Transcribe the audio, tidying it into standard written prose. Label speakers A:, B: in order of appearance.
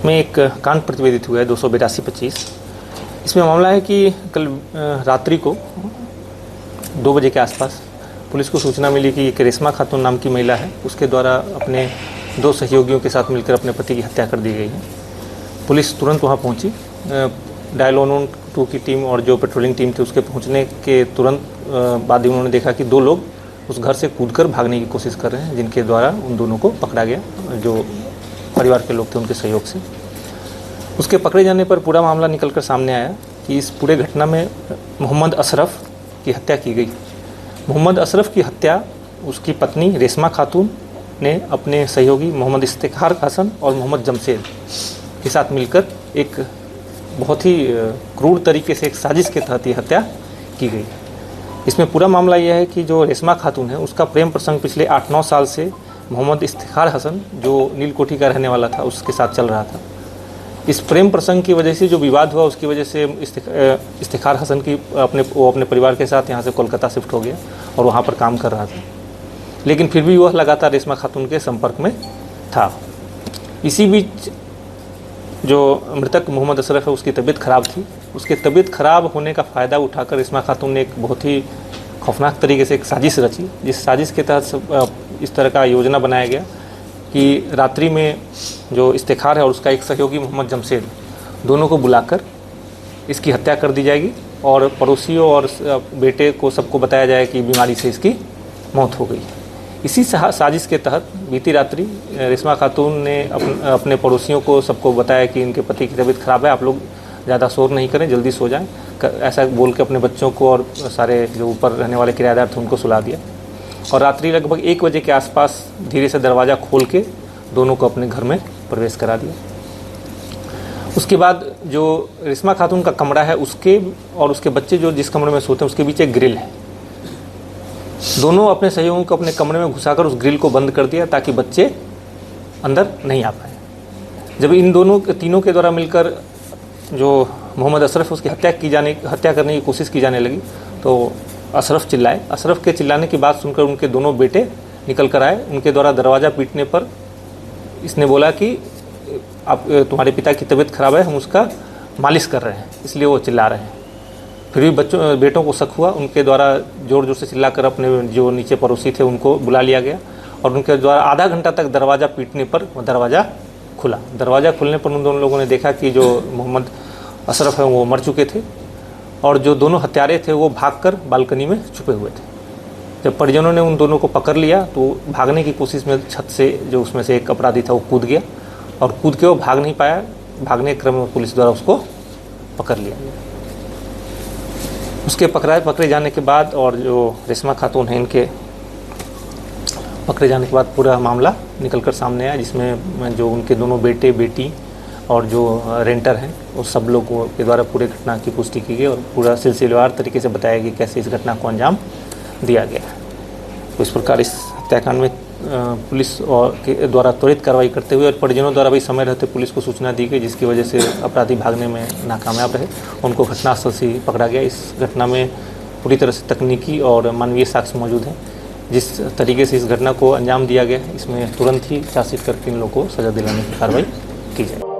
A: में एक कांड प्रतिवेदित हुआ है 282-25। इसमें मामला है कि कल रात्रि को 2 बजे के आसपास पुलिस को सूचना मिली कि एक रेशमा खातून नाम की महिला है, उसके द्वारा अपने 2 सहयोगियों के साथ मिलकर अपने पति की हत्या कर दी गई है। पुलिस तुरंत वहां पहुंची। डायल 112 की टीम और जो पेट्रोलिंग टीम थी उसके पहुंचने के तुरंत बाद ही उन्होंने देखा कि 2 लोग उस घर से कूदकर भागने की कोशिश कर रहे हैं, जिनके द्वारा उन दोनों को पकड़ा गया, जो परिवार के लोग थे उनके सहयोग से। उसके पकड़े जाने पर पूरा मामला निकलकर सामने आया कि इस पूरे घटना में मोहम्मद अशरफ की हत्या की गई। मोहम्मद अशरफ की हत्या उसकी पत्नी रेशमा खातून ने अपने सहयोगी मोहम्मद इफ्तिखार हसन और मोहम्मद जमशेद के साथ मिलकर एक बहुत ही क्रूर तरीके से एक साजिश के तहत ये हत्या की गई। इसमें पूरा मामला यह है कि जो रेशमा खातून है उसका प्रेम प्रसंग पिछले 8-9 साल से मोहम्मद इफ्तिखार हसन, जो नीलकोठी का रहने वाला था, उसके साथ चल रहा था। इस प्रेम प्रसंग की वजह से जो विवाद हुआ, उसकी वजह से इफ्तिखार हसन की वो अपने परिवार के साथ यहाँ से कोलकाता शिफ्ट हो गया और वहाँ पर काम कर रहा था, लेकिन फिर भी वह लगातार रेशमा खातून के संपर्क में था। इसी बीच जो मृतक मोहम्मद अशरफ है उसकी तबीयत ख़राब थी। उसके तबीयत ख़राब होने का फ़ायदा उठाकर रेशमा खातून ने एक बहुत ही खौफनाक तरीके से एक साजिश रची, जिस साजिश के तहत इस तरह का योजना बनाया गया कि रात्रि में जो इफ्तिखार है और उसका एक सहयोगी मोहम्मद जमशेद, दोनों को बुलाकर इसकी हत्या कर दी जाएगी और पड़ोसियों और बेटे को सबको बताया जाए कि बीमारी से इसकी मौत हो गई। इसी साजिश के तहत बीती रात्रि रेशमा खातून ने अपने पड़ोसियों को सबको बताया कि इनके पति की तबीयत ख़राब है, आप लोग ज़्यादा शोर नहीं करें, जल्दी सो जाएं, ऐसा बोल के अपने बच्चों को और सारे जो ऊपर रहने वाले किराएदार थे उनको सुला दिया। और रात्रि लगभग 1 बजे के आसपास धीरे से दरवाज़ा खोल के दोनों को अपने घर में प्रवेश करा दिया। उसके बाद जो रेशमा खातून का कमरा है, उसके और उसके बच्चे जो जिस कमरे में सोते हैं उसके बीच एक ग्रिल है। दोनों अपने सहयोगियों को अपने कमरे में घुसाकर उस ग्रिल को बंद कर दिया ताकि बच्चे अंदर नहीं आ पाए। जब इन तीनों के द्वारा मिलकर जो मोहम्मद अशरफ उसकी हत्या करने की कोशिश की जाने लगी तो अशरफ चिल्लाए। अशरफ के चिल्लाने की बात सुनकर उनके दोनों बेटे निकल कर आए। उनके द्वारा दरवाज़ा पीटने पर इसने बोला कि आप तुम्हारे पिता की तबीयत ख़राब है, हम उसका मालिश कर रहे हैं, इसलिए वो चिल्ला रहे हैं। फिर भी बेटों को शक हुआ, उनके द्वारा ज़ोर ज़ोर से चिल्लाकर अपने जो नीचे पड़ोसी थे उनको बुला लिया गया और उनके द्वारा आधा घंटा तक दरवाज़ा पीटने पर वो दरवाज़ा खुला। दरवाज़ा खुलने पर उन दोनों लोगों ने देखा कि जो मोहम्मद अशरफ है वो मर चुके थे और जो दोनों हत्यारे थे वो भागकर बालकनी में छुपे हुए थे। जब परिजनों ने उन दोनों को पकड़ लिया तो भागने की कोशिश में छत से जो उसमें से एक अपराधी था वो कूद गया और कूद के वो भाग नहीं पाया। भागने के क्रम में पुलिस द्वारा उसको पकड़ लिया गया। उसके पकड़े जाने के बाद और जो रेशमा खातून है इनके पकड़े जाने के बाद पूरा मामला निकलकर सामने आया, जिसमें जो उनके दोनों बेटे बेटी और जो रेंटर हैं वो सब लोगों के द्वारा पूरे घटना की पुष्टि की गई और पूरा सिलसिलेवार तरीके से बताया कि कैसे इस घटना को अंजाम दिया गया। तो इस प्रकार इस हत्याकांड में पुलिस और के द्वारा त्वरित कार्रवाई करते हुए और परिजनों द्वारा भी समय रहते पुलिस को सूचना दी गई, जिसकी वजह से अपराधी भागने में नाकामयाब रहे। उनको घटनास्थल से पकड़ा गया। इस घटना में पूरी तरह से तकनीकी और मानवीय साक्ष्य मौजूद हैं। जिस तरीके से इस घटना को अंजाम दिया गया है, इसमें तुरंत ही चार्जशीट करके इन लोगों को सजा दिलाने की कार्रवाई की जाए।